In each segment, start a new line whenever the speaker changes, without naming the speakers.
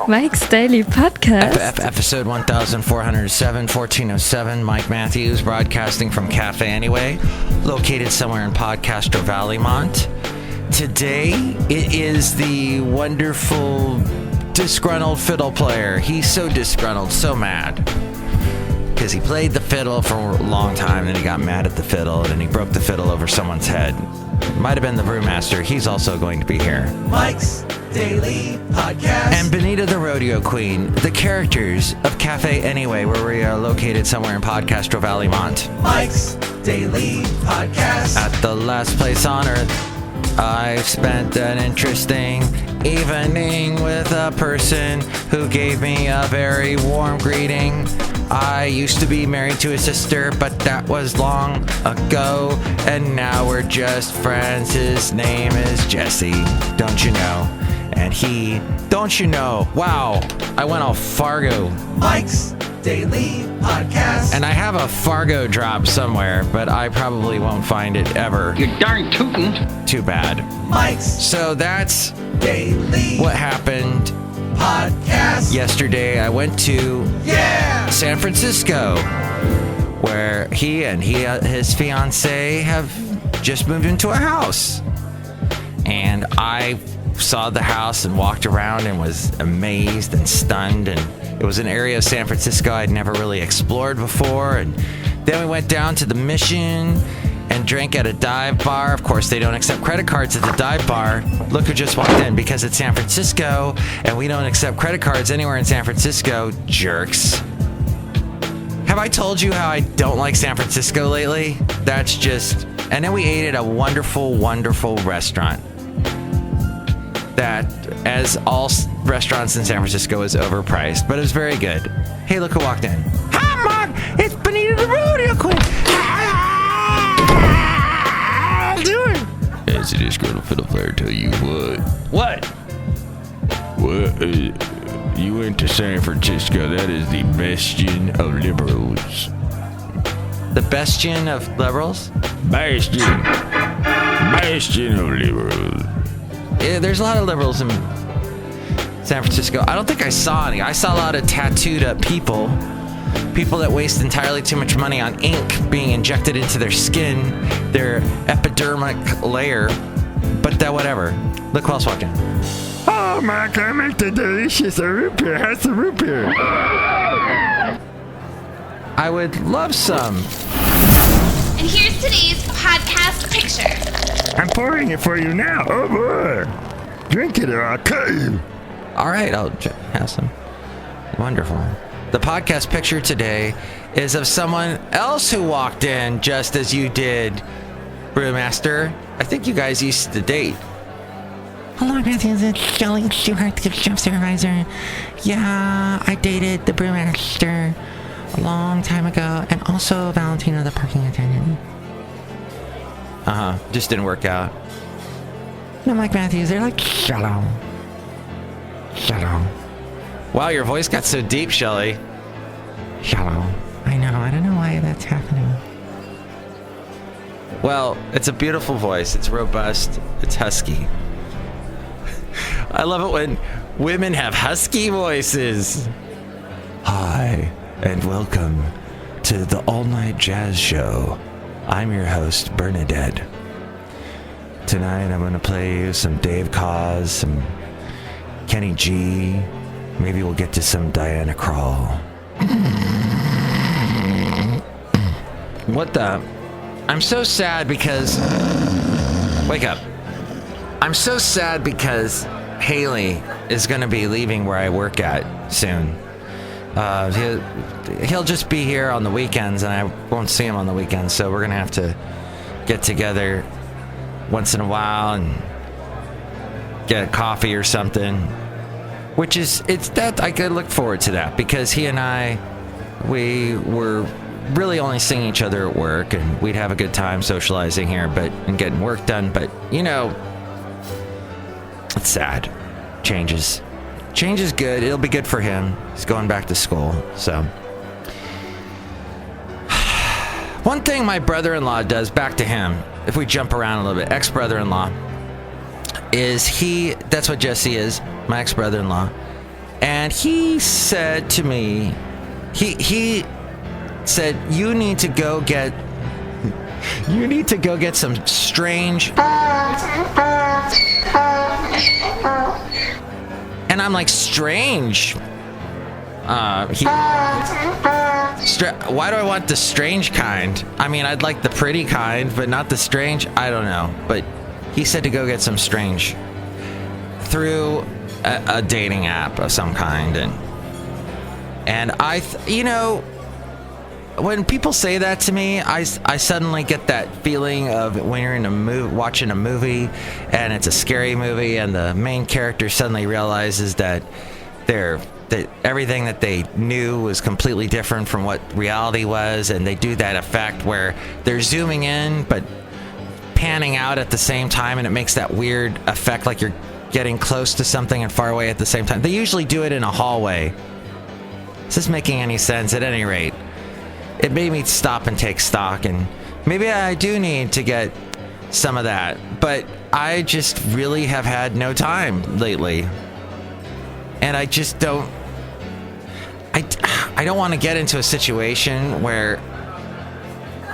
Mike's Daily Podcast.
Episode 1407, 1407. Mike Matthews broadcasting from Café Anyway, located somewhere in Podcastro Valleymont. Today, it is the wonderful Disgruntled Fiddle Player. He's so disgruntled, so mad. Because he played the fiddle for a long time, then he got mad at the fiddle, and then he broke the fiddle over someone's head. Might have been the Brewmaster. He's also going to be here.
Mike's Daily Podcast.
And Benita the Rodeo Queen, the characters of Café Anyway, where we are located somewhere in Podcastro Valleymont.
Mike's Daily Podcast.
At the last place on earth, I've spent an interesting evening with a person who gave me a very warm greeting. I used to be married to his sister, but that was long ago, and now we're just friends. His name is Jesse, don't you know? And he, don't you know? Wow, I went all Fargo.
Mike's Daily Podcast.
And I have a Fargo drop somewhere, but I probably won't find it ever.
You darn tootin'.
Too bad.
Mike's
So that's
Daily
what happened
Podcast.
yesterday. I went to San Francisco, where he and his fiance have just moved into a house. And I saw the house and walked around and was amazed and stunned. And it was an area of San Francisco I'd never really explored before. And then we went down to the Mission and drank at a dive bar. Of course, they don't accept credit cards at the dive bar. Look who just walked in, because it's San Francisco and we don't accept credit cards anywhere in San Francisco. Jerks. Have I told you how I don't like San Francisco lately? That's just... And then we ate at a wonderful, wonderful restaurant that, as all restaurants in San Francisco, is overpriced, but it was very good. Hey, look who walked in. Hi, Mark! It's Benita the Rodeo Queen! How you doing?
As a disgruntled fiddle player, tell you what.
What?
You went to San Francisco. That is the bastion of liberals.
The bastion of liberals?
Bastion of liberals.
Yeah, there's a lot of liberals in San Francisco. I don't think I saw any. I saw a lot of tattooed up people that waste entirely too much money on ink being injected into their skin, their epidermic layer. But that, whatever. Look who else walked in.
Oh, Mark, I make the delicious root beer. How's the root beer?
I would love some.
And here's today's podcast picture.
I'm pouring it for you now. Oh, boy. Drink it or I'll cut you.
All right, I'll have some. Wonderful. The podcast picture today is of someone else who walked in just as you did, Brewmaster. I think you guys used to date.
Hello, Matthews. It's Shelly Stewart, the chef supervisor. Yeah, I dated the Brewmaster a long time ago, and also Valentino, the parking attendant.
Just didn't work out.
No, Mike Matthews, they're like, shalom. Shalom.
Wow, your voice got so deep, Shelly.
Shalom. I know, I don't know why that's happening.
Well, it's a beautiful voice. It's robust. It's husky. I love it when women have husky voices. Hi, and welcome to the all-night jazz show. I'm your host, Bernadette. Tonight I'm going to play you some Dave Cause, some Kenny G. Maybe we'll get to some Diana Krall. What the? I'm so sad because... Wake up. I'm so sad because Haley is going to be leaving where I work at soon. He'll just be here on the weekends, and I won't see him on the weekends, so we're going to have to get together once in a while and get a coffee or something. Which is, it's that I could look forward to that, because he and we were really only seeing each other at work, and we'd have a good time socializing here and getting work done. But, you know, it's sad. Change is good. It'll be good for him. He's going back to school, so. One thing my brother-in-law does, back to him, if we jump around a little bit, ex-brother-in-law, is that's what Jesse is, my ex-brother-in-law. And he said to me, he said, you need to go get some strange. And I'm like, strange? Why do I want the strange kind? I mean, I'd like the pretty kind, but not the strange. I don't know. But he said to go get some strange through a dating app of some kind. And when people say that to me, I suddenly get that feeling of when you're in watching a movie and it's a scary movie and the main character suddenly realizes that everything that they knew was completely different from what reality was, and they do that effect where they're zooming in but panning out at the same time, and it makes that weird effect like you're getting close to something and far away at the same time. They usually do it in a hallway. Is this making any sense? At any rate, it made me stop and take stock, and maybe I do need to get some of that, but I just really have had no time lately. And I just don't want to get into a situation where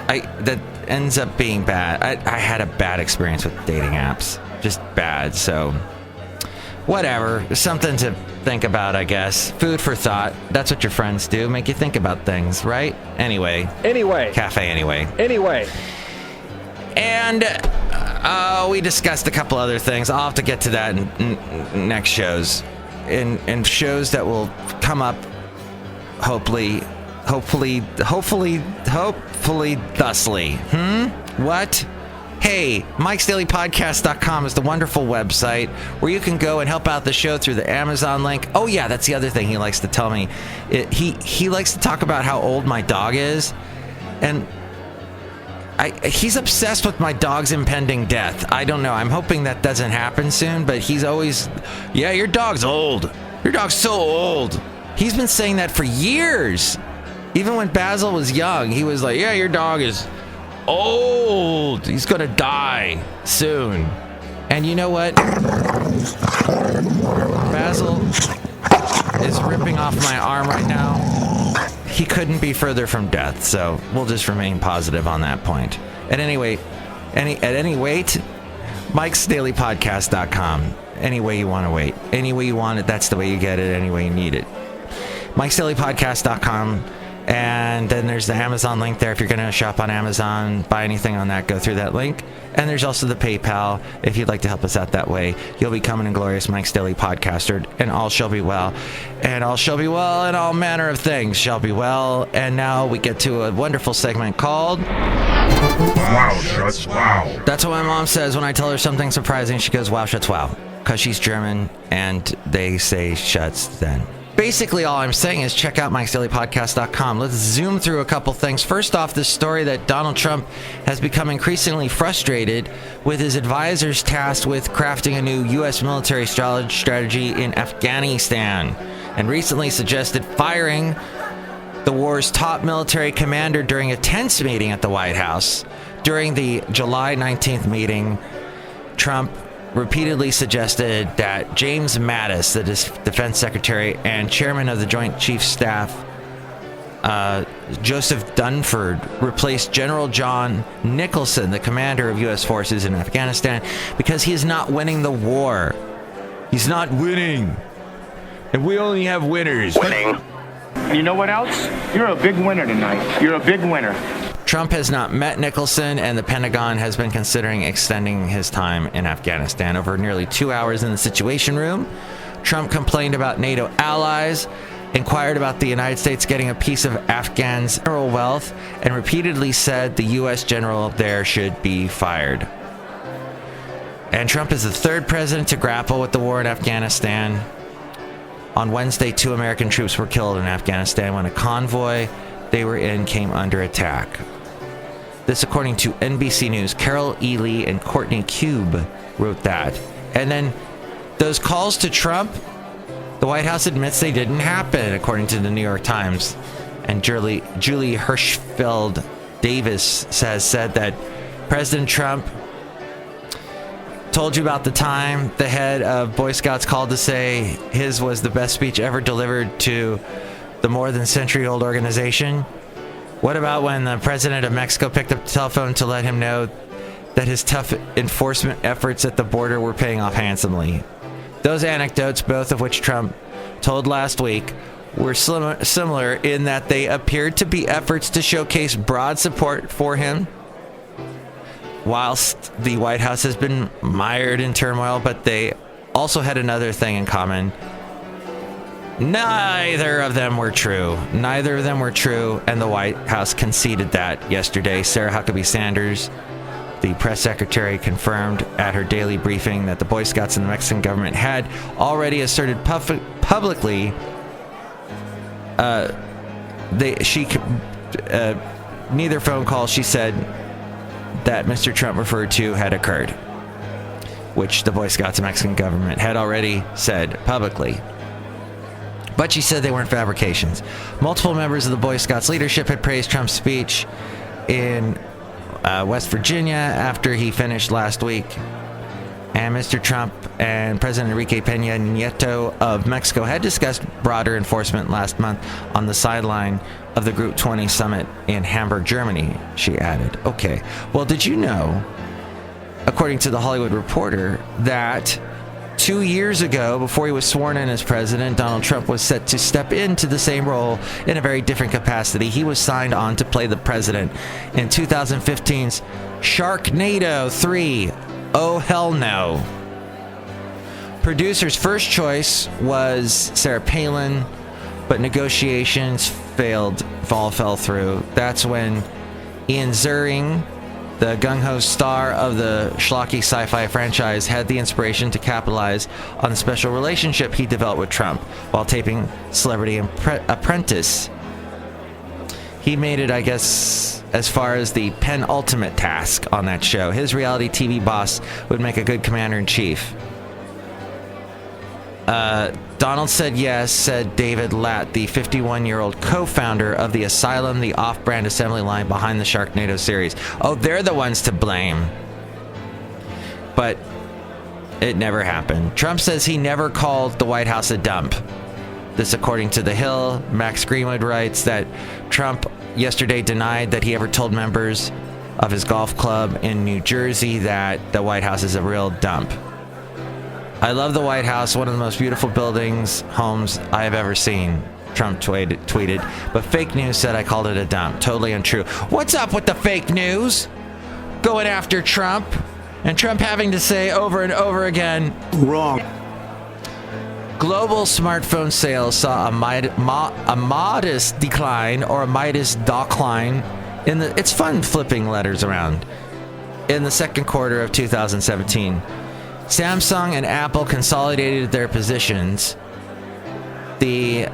that ends up being bad. I had a bad experience with dating apps. Just bad. So whatever. Something to think about, I guess. Food for thought. That's what your friends do. Make you think about things, right? Anyway. Café Anyway. And we discussed a couple other things. I'll have to get to that in next shows. In shows that will come up, hopefully thusly. What? Hey, Mike'sDailyPodcast.com is the wonderful website where you can go and help out the show through the Amazon link. Oh yeah, that's the other thing he likes to tell me. He likes to talk about how old my dog is, and he's obsessed with my dog's impending death. I don't know. I'm hoping that doesn't happen soon, but he's always, yeah, your dog's old. Your dog's so old. He's been saying that for years. Even when Basil was young, he was like, yeah, your dog is old. He's going to die soon. And you know what? Basil is ripping off my arm right now. He couldn't be further from death, so we'll just remain positive on that point. At any rate, Mike'sDailyPodcast.com. Any way you want to wait. Any way you want it, that's the way you get it. Any way you need it. Mike'sDailyPodcast.com. And then there's the Amazon link there. If you're going to shop on Amazon, buy anything on that, go through that link. And there's also the PayPal. If you'd like to help us out that way, you'll be coming in glorious Mike's Daily Podcaster, and all shall be well. And all shall be well, and all manner of things shall be well. And now we get to a wonderful segment called
Wow, Schatz, wow.
That's what my mom says when I tell her something surprising. She goes, wow, Schatz, wow. Because she's German, and they say Schatz then. Basically, all I'm saying is check out Mike'sDailyPodcast.com. Let's zoom through a couple things. First off, this story that Donald Trump has become increasingly frustrated with his advisors tasked with crafting a new U.S. military strategy in Afghanistan, and recently suggested firing the war's top military commander during a tense meeting at the White House. During the July 19th meeting, Trump repeatedly suggested that James Mattis, the defense secretary and chairman of the Joint Chiefs Staff, Joseph Dunford, replace General John Nicholson, the commander of U.S. forces in Afghanistan, because he is not winning the war. He's not winning. And we only have winners.
Winning. You know what else? You're a big winner tonight. You're a big winner.
Trump has not met Nicholson, and the Pentagon has been considering extending his time in Afghanistan. Over nearly 2 hours in the Situation Room, Trump complained about NATO allies, inquired about the United States getting a piece of Afghans' mineral wealth, and repeatedly said the U.S. general there should be fired. And Trump is the third president to grapple with the war in Afghanistan. On Wednesday, 2 American troops were killed in Afghanistan when a convoy they were in came under attack. This according to NBC News. Carol E. Lee and Courtney Cube wrote that. And then those calls to Trump, the White House admits they didn't happen, according to the New York Times. And Julie Hirschfeld Davis said that President Trump Told you about the time the head of Boy Scouts called to say his was the best speech ever delivered to the more than century-old organization? What about when the president of Mexico picked up the telephone to let him know that his tough enforcement efforts at the border were paying off handsomely? Those anecdotes, both of which Trump told last week, were similar in that they appeared to be efforts to showcase broad support for him, whilst the White House has been mired in turmoil, but they also had another thing in common. Neither of them were true. Neither of them were true, and the White House conceded that yesterday. Sarah Huckabee Sanders, the press secretary, confirmed at her daily briefing that the Boy Scouts and the Mexican government had already asserted publicly neither phone call, she said, that Mr. Trump referred to had occurred, which the Boy Scouts and Mexican government had already said publicly. But she said they weren't fabrications. Multiple members of the Boy Scouts leadership had praised Trump's speech in West Virginia after he finished last week. And Mr. Trump and President Enrique Peña Nieto of Mexico had discussed broader enforcement last month on the sideline of the Group 20 summit in Hamburg, Germany, she added. Okay, well, did you know, according to the Hollywood Reporter, that 2 years ago, before he was sworn in as president, Donald Trump was set to step into the same role in a very different capacity. He was signed on to play the president in 2015's Sharknado 3. Oh, hell no. Producer's first choice was Sarah Palin, but negotiations fell through. That's when Ian Ziering, the gung-ho star of the schlocky sci-fi franchise, had the inspiration to capitalize on the special relationship he developed with Trump while taping Celebrity Apprentice. He made it, I guess, as far as the penultimate task on that show. His reality TV boss would make a good commander-in-chief. Donald said yes, said David Latt, the 51-year-old co-founder of the Asylum, the off-brand assembly line behind the Sharknado series. Oh, they're the ones to blame. But it never happened. Trump says he never called the White House a dump. This according to The Hill. Max Greenwood writes that Trump yesterday denied that he ever told members of his golf club in New Jersey that the White House is a real dump. I love the White House, one of the most beautiful buildings, homes I have ever seen, Trump tweeted, but fake news said I called it a dump. Totally untrue. What's up with the fake news? Going after Trump, and Trump having to say over and over again, wrong. Global smartphone sales saw a modest decline, or a Midas decline, it's fun flipping letters around, in the second quarter of 2017. Samsung and Apple consolidated their positions. The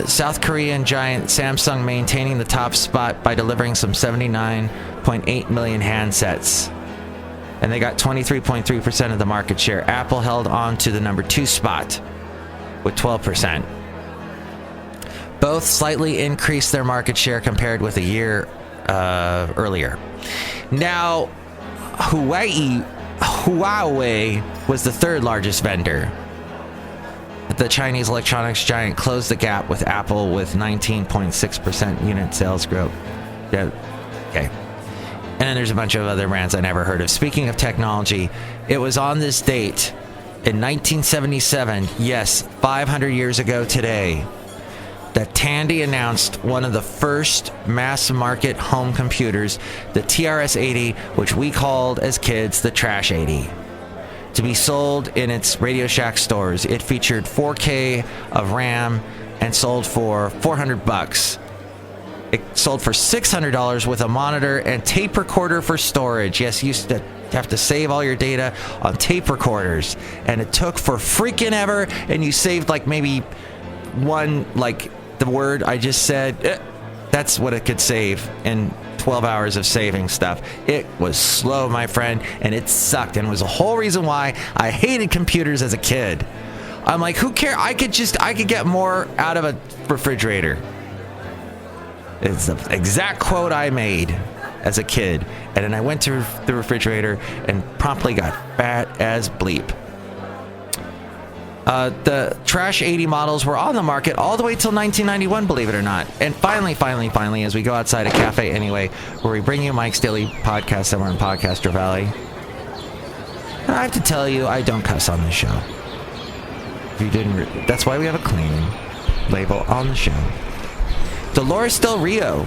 South Korean giant Samsung maintaining the top spot by delivering some 79.8 million handsets. And they got 23.3% of the market share. Apple held on to the number 2 spot with 12%. Both slightly increased their market share compared with a year earlier. Now, Huawei was the third largest vendor. The Chinese electronics giant closed the gap with Apple with 19.6% unit sales growth. Yeah, okay. And then there's a bunch of other brands I never heard of. Speaking of technology, it was on this date in 1977, yes, 500 years ago today, that Tandy announced one of the first mass-market home computers, the TRS-80, which we called as kids the Trash 80, to be sold in its Radio Shack stores. It featured 4K of RAM and sold for $400. It sold for $600 with a monitor and tape recorder for storage. Yes, you used to have to save all your data on tape recorders, and it took for freaking ever, and you saved like maybe one, like the word I just said, that's what it could save in 12 hours of saving stuff. It was slow, my friend, and it sucked, and it was the whole reason why I hated computers as a kid. I'm like, who cares? I could get more out of a refrigerator. It's the exact quote I made as a kid, and then I went to the refrigerator and promptly got fat as bleep. The trash 80 models were on the market all the way till 1991, believe it or not. And finally, as we go outside of Café Anyway, where we bring you Mike's Daily Podcast somewhere in Podcaster Valley. And I have to tell you, I don't cuss on this show. If you didn't, that's why we have a clean label on the show. Dolores del Rio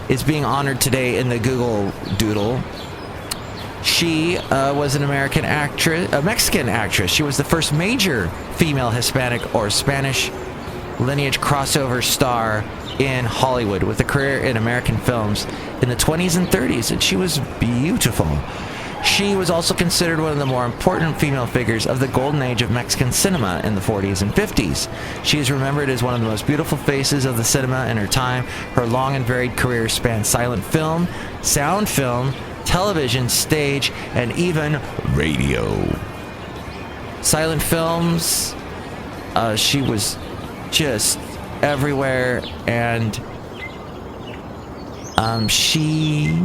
is being honored today in the Google Doodle. She was an American actress, a Mexican actress. She was the first major female Hispanic or Spanish lineage crossover star in Hollywood, with a career in American films in the 20s and 30s, and she was beautiful. She was also considered one of the more important female figures of the golden age of Mexican cinema in the 40s and 50s. She is remembered as one of the most beautiful faces of the cinema in her time. Her long and varied career spanned silent film, sound film, television, stage, and even radio. Silent films, she was just everywhere, and she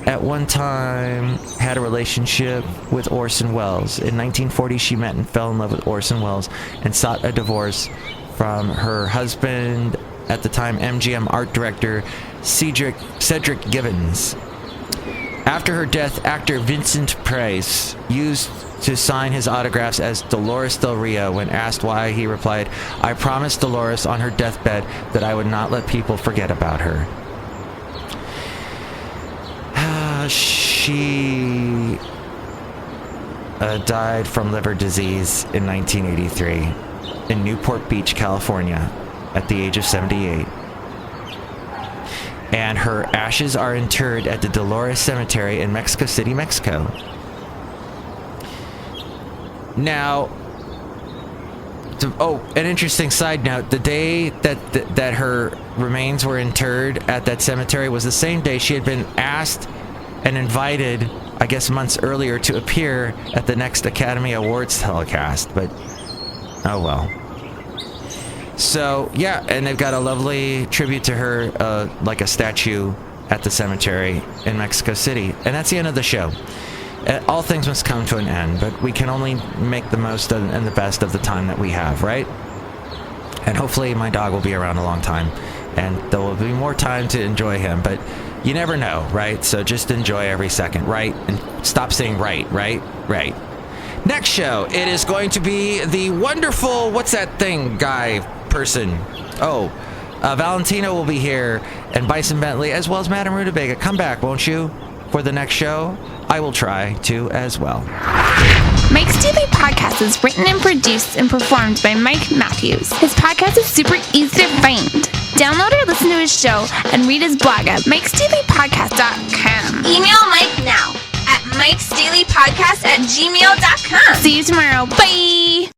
at one time had a relationship with Orson Welles. In 1940, she met and fell in love with Orson Welles and sought a divorce from her husband, at the time MGM art director Cedric Gibbons. After her death, actor Vincent Price used to sign his autographs as Dolores del Rio. When asked why, he replied, "I promised Dolores on her deathbed that I would not let people forget about her." She died from liver disease in 1983 in Newport Beach, California, at the age of 78. And her ashes are interred at the Dolores Cemetery in Mexico City, Mexico. Now, an interesting side note, the day that her remains were interred at that cemetery was the same day she had been asked and invited, I guess months earlier, to appear at the next Academy Awards telecast, but oh well. So, yeah, and they've got a lovely tribute to her, like a statue at the cemetery in Mexico City. And that's the end of the show. All things must come to an end, but we can only make the most and the best of the time that we have, right? And hopefully my dog will be around a long time, and there will be more time to enjoy him, but you never know, right? So just enjoy every second, right? And stop saying right. Next show, it is going to be the wonderful, what's that thing guy person? Valentino will be here, and Bison Bentley, as well as Madame Rootabega. Come back, won't you, for the next show? I will try to as well.
Mike's Daily Podcast is written and produced and performed by Mike Matthews. His podcast is super easy to find. Download or listen to his show and read his blog at mikesdailypodcast.com. Email Mike now at mikesdailypodcast@gmail.com. See you tomorrow. Bye!